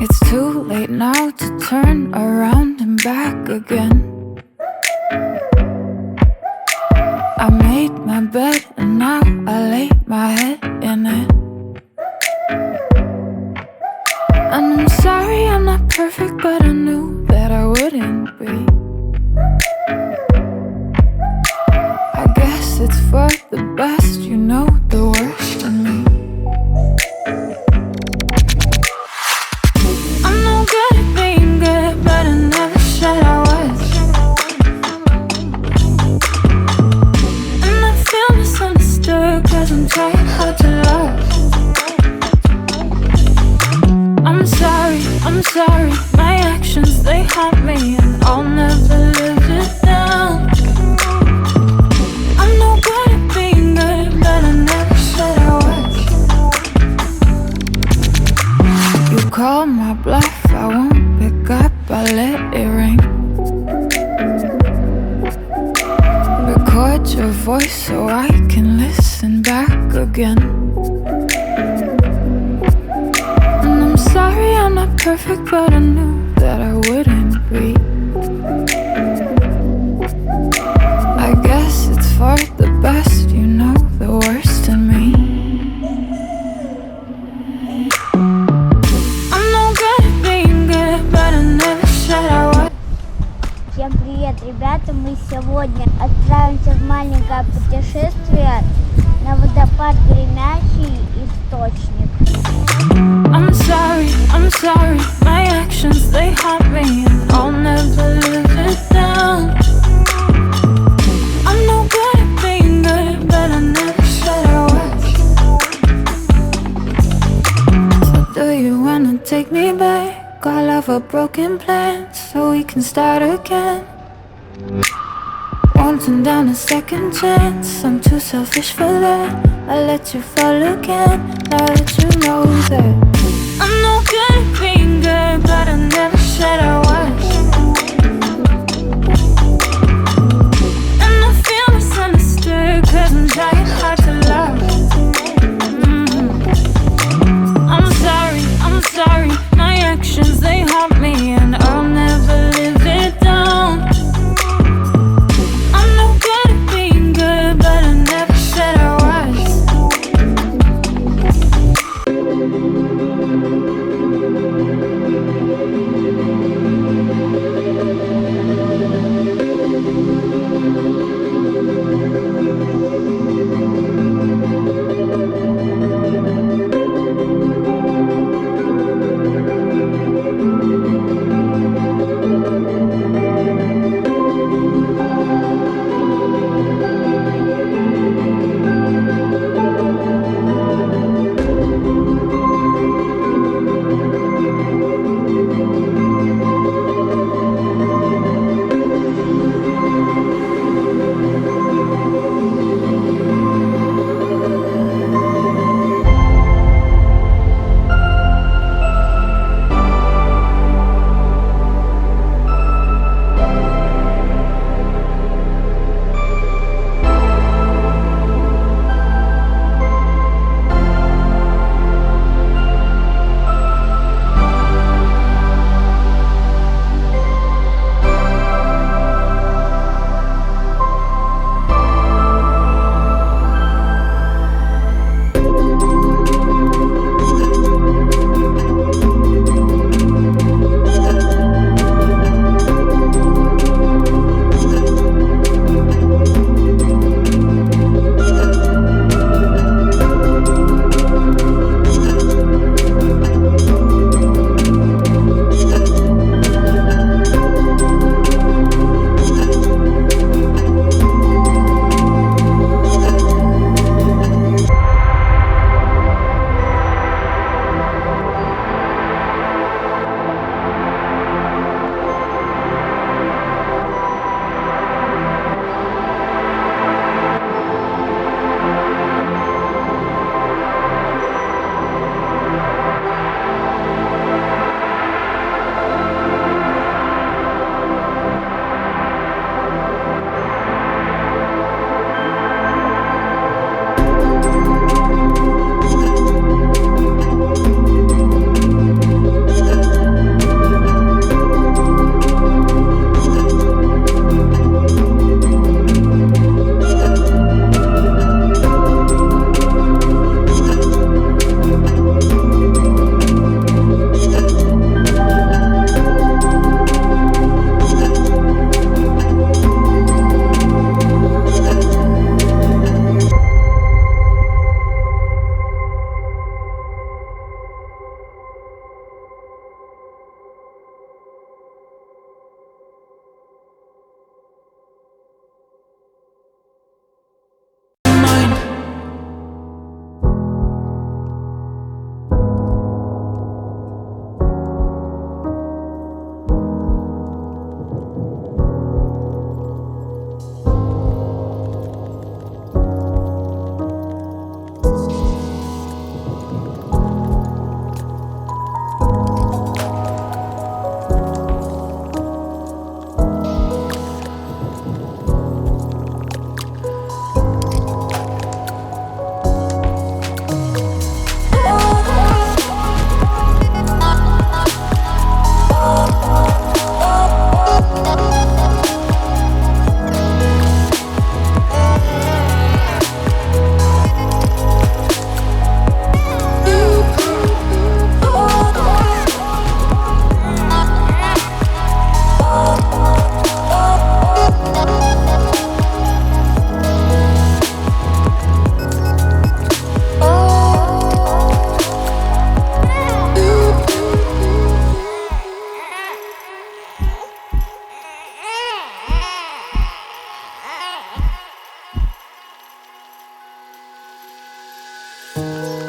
It's too late now to turn around and back again. I made my bed and now I lay my head in it. And I'm sorry I'm not perfect, but I knew that I wouldn't be. I guess it's for the best, you know the worst in me. I'm no good at being good, but I never said I was. And I feel misunderstood, cause I'm trying hard to love. I'm sorry, my actions, they haunt me, and I'll never live it down. I'm no good at being good, but I never said I was. You call my bluff, I won't pick up, I let it ring. Record your voice so I can listen back again. Sorry, I'm not perfect, but I knew that I wouldn't be. I guess it's for the best, you know the worst in me. I'm no good at being good, but I never said I was. Всем привет, ребята! Мы сегодня отправимся в маленькое путешествие на водопад Гремячий, источник. I'm sorry, my actions, they haunt me, and I'll never live it down. I'm no good at being good, but I never said I was. So do you wanna take me back? All of our broken plans, so we can start again. Won't turn down a second chance, I'm too selfish for that. I'll let you fall again, now that you know that I'm no good at being good, but I never said I was. And I feel misunderstood, cause I'm trying hard to love. I'm sorry, my actions, they haunt me, and I'll never live it down. I'm no good at being good, but I never said I was. Thank you.